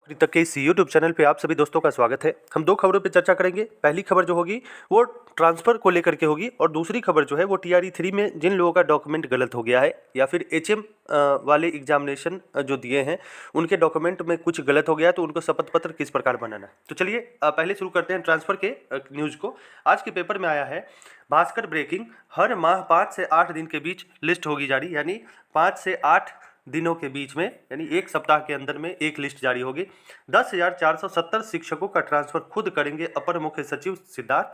अभी तक के इस यूट्यूब चैनल पे आप सभी दोस्तों का स्वागत है। हम दो खबरों पे चर्चा करेंगे। पहली खबर जो होगी वो ट्रांसफ़र को लेकर के होगी और दूसरी खबर जो है वो टीआरई 3 में जिन लोगों का डॉक्यूमेंट गलत हो गया है या फिर एचएम वाले एग्जामिनेशन जो दिए हैं उनके डॉक्यूमेंट में कुछ गलत हो गया है तो उनको शपथ पत्र किस प्रकार बनाना है। तो चलिए पहले शुरू करते हैं ट्रांसफ़र के न्यूज़ को। आज के पेपर में आया है भास्कर ब्रेकिंग, हर माह 5 से 8 दिन के बीच लिस्ट होगी जारी, यानी 5 से 8 दिनों के बीच में, यानी एक सप्ताह के अंदर में एक लिस्ट जारी होगी। 10,470 शिक्षकों का ट्रांसफर खुद करेंगे अपर मुख्य सचिव सिद्धार्थ,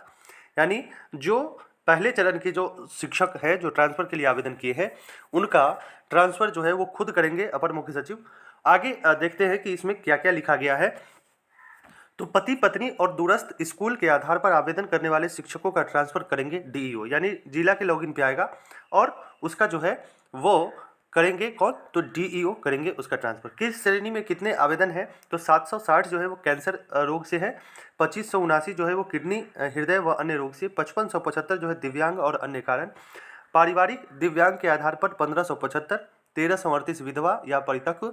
यानी जो पहले चरण के जो शिक्षक हैं जो ट्रांसफर के लिए आवेदन किए हैं उनका ट्रांसफर जो है वो खुद करेंगे अपर मुख्य सचिव। आगे देखते हैं कि इसमें क्या क्या लिखा गया है। तो पति पत्नी और दूरस्थ स्कूल के आधार पर आवेदन करने वाले शिक्षकों का ट्रांसफर करेंगे डीईओ, यानी जिला के लॉगिन पे आएगा और उसका जो है वो करेंगे कौन, तो डीईओ करेंगे उसका ट्रांसफर। किस श्रेणी में कितने आवेदन हैं, तो 760 जो है वो कैंसर रोग से है, 2579 जो है वो किडनी हृदय व अन्य रोग से, 5575 जो है दिव्यांग और अन्य कारण, पारिवारिक दिव्यांग के आधार पर 1575, 1338 विधवा या परित्यक्त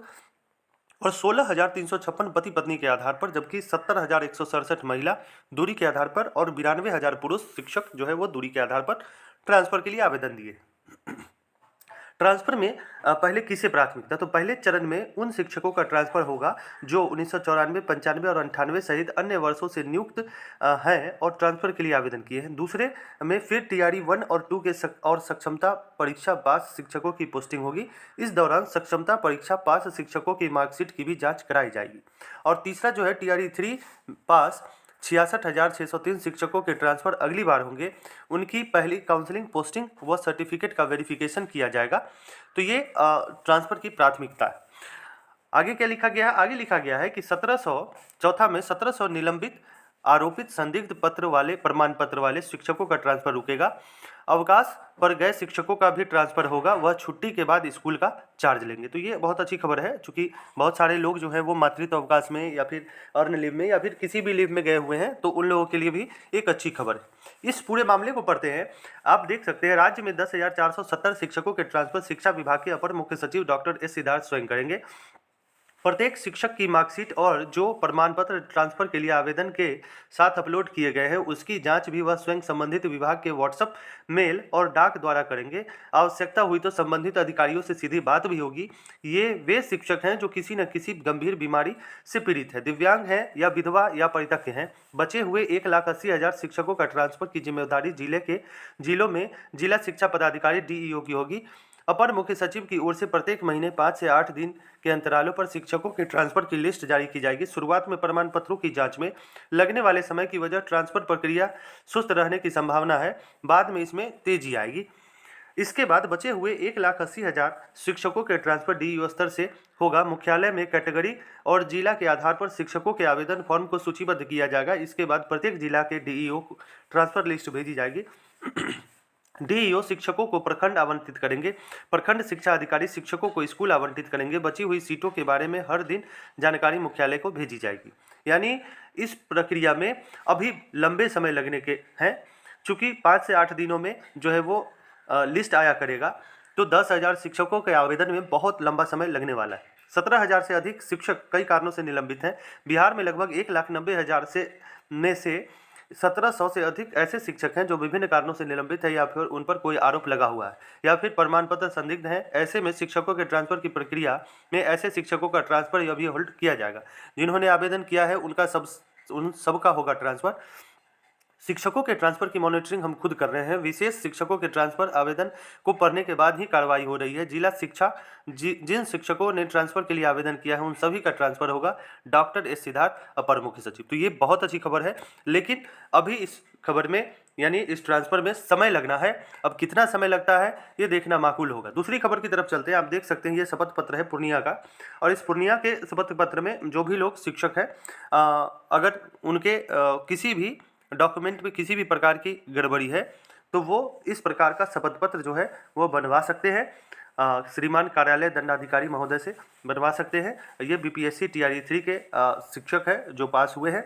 और 16,356 पति पत्नी के आधार पर, जबकि 70,167 महिला दूरी के आधार पर और 92,000 पुरुष शिक्षक जो है वो दूरी के आधार पर ट्रांसफर के लिए आवेदन दिए। ट्रांसफर में पहले किसे प्राथमिकता, तो पहले चरण में उन शिक्षकों का ट्रांसफर होगा जो 1994, 95 और 98 सहित अन्य वर्षों से नियुक्त हैं और ट्रांसफर के लिए आवेदन किए हैं। दूसरे में फिर टीआरई 1 और 2 के और सक्षमता परीक्षा पास शिक्षकों की पोस्टिंग होगी। इस दौरान सक्षमता परीक्षा पास शिक्षकों की मार्कशीट की भी जाँच कराई जाएगी। और तीसरा जो है टीआरई 3 पास 66,603 शिक्षकों के ट्रांसफर अगली बार होंगे, उनकी पहली काउंसलिंग, पोस्टिंग व सर्टिफिकेट का वेरिफिकेशन किया जाएगा। तो ये ट्रांसफर की प्राथमिकता है। आगे क्या लिखा गया है, आगे लिखा गया है कि 1700 चौथा में 1700 निलंबित आरोपित संदिग्ध पत्र वाले प्रमाण पत्र वाले शिक्षकों का ट्रांसफर रुकेगा। अवकाश पर गए शिक्षकों का भी ट्रांसफर होगा, वह छुट्टी के बाद स्कूल का चार्ज लेंगे। तो ये बहुत अच्छी खबर है, चूँकि बहुत सारे लोग जो है वो मातृत्व अवकाश में या फिर अर्न लीव में या फिर किसी भी लीव में गए हुए हैं, तो उन लोगों के लिए भी एक अच्छी खबर है। इस पूरे मामले को पढ़ते हैं, आप देख सकते हैं राज्य में 10,470 शिक्षकों के ट्रांसफर शिक्षा विभाग के अपर मुख्य सचिव डॉक्टर एस सिद्धार्थ स्वयं करेंगे। प्रत्येक शिक्षक की मार्कशीट और जो प्रमाण पत्र ट्रांसफर के लिए आवेदन के साथ अपलोड किए गए हैं उसकी जांच भी वह स्वयं संबंधित विभाग के व्हाट्सएप, मेल और डाक द्वारा करेंगे। आवश्यकता हुई तो संबंधित अधिकारियों से सीधी बात भी होगी। ये वे शिक्षक हैं जो किसी न किसी गंभीर बीमारी से पीड़ित है, दिव्यांग हैं या विधवा या परित्यक्त हैं। बचे हुए 1,80,000 शिक्षकों का ट्रांसफर की जिम्मेदारी जिलों में जिला शिक्षा पदाधिकारी डीईओ की होगी। अपर मुख्य सचिव की ओर से प्रत्येक महीने 5 से 8 दिन के अंतरालों पर शिक्षकों के ट्रांसफर की लिस्ट जारी की जाएगी। शुरुआत में प्रमाण पत्रों की जांच में लगने वाले समय की वजह ट्रांसफर प्रक्रिया सुस्त रहने की संभावना है, बाद में इसमें तेजी आएगी। इसके बाद बचे हुए 1,80,000 शिक्षकों के ट्रांसफर डीईओ स्तर से होगा। मुख्यालय में कैटेगरी और जिला के आधार पर शिक्षकों के आवेदन फॉर्म को सूचीबद्ध किया जाएगा। इसके बाद प्रत्येक जिला के डीईओ को ट्रांसफर लिस्ट भेजी जाएगी। डीईओ शिक्षकों को प्रखंड आवंटित करेंगे। प्रखंड शिक्षा अधिकारी शिक्षकों को स्कूल आवंटित करेंगे। बची हुई सीटों के बारे में हर दिन जानकारी मुख्यालय को भेजी जाएगी। यानी इस प्रक्रिया में अभी लंबे समय लगने के हैं, चूँकि 5 से 8 दिनों में जो है वो लिस्ट आया करेगा, तो 10,000 शिक्षकों के आवेदन में बहुत लंबा समय लगने वाला है। 17,000 से अधिक शिक्षक कई कारणों से निलंबित हैं। बिहार में लगभग 1,90,000 में से 1,700 से अधिक ऐसे शिक्षक हैं जो विभिन्न कारणों से निलंबित है या फिर उन पर कोई आरोप लगा हुआ है या फिर प्रमाण पत्र संदिग्ध हैं। ऐसे में शिक्षकों के ट्रांसफर की प्रक्रिया में ऐसे शिक्षकों का ट्रांसफर अभी होल्ड किया जाएगा। जिन्होंने आवेदन किया है उन सबका होगा ट्रांसफर। शिक्षकों के ट्रांसफर की मॉनिटरिंग हम खुद कर रहे हैं। विशेष शिक्षकों के ट्रांसफर आवेदन को पढ़ने के बाद ही कार्रवाई हो रही है। जिला शिक्षा जिन शिक्षकों ने ट्रांसफर के लिए आवेदन किया है उन सभी का ट्रांसफर होगा। डॉक्टर एस सिद्धार्थ अपर मुख्य सचिव। तो ये बहुत अच्छी खबर है, लेकिन अभी इस खबर में यानी इस ट्रांसफर में समय लगना है। अब कितना समय लगता है ये देखना माकूल होगा। दूसरी खबर की तरफ चलते हैं। आप देख सकते हैं ये शपथ पत्र है पूर्णिया का, और इस पूर्णिया के शपथ पत्र में जो भी लोग शिक्षक हैं अगर उनके किसी भी डॉक्यूमेंट में किसी भी प्रकार की गड़बड़ी है तो वो इस प्रकार का शपथ पत्र जो है वो बनवा सकते हैं। श्रीमान कार्यालय दंडाधिकारी महोदय से बनवा सकते हैं। ये बीपीएससी टीआरई 3 के शिक्षक हैं जो पास हुए हैं,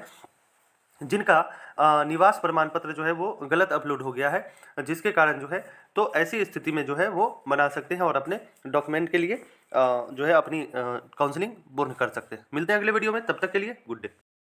जिनका निवास प्रमाण पत्र जो है वो गलत अपलोड हो गया है, जिसके कारण जो है तो ऐसी स्थिति में जो है वो बना सकते हैं और अपने डॉक्यूमेंट के लिए जो है अपनी काउंसलिंग पूर्ण कर सकते हैं। मिलते हैं अगले वीडियो में, तब तक के लिए गुड डे।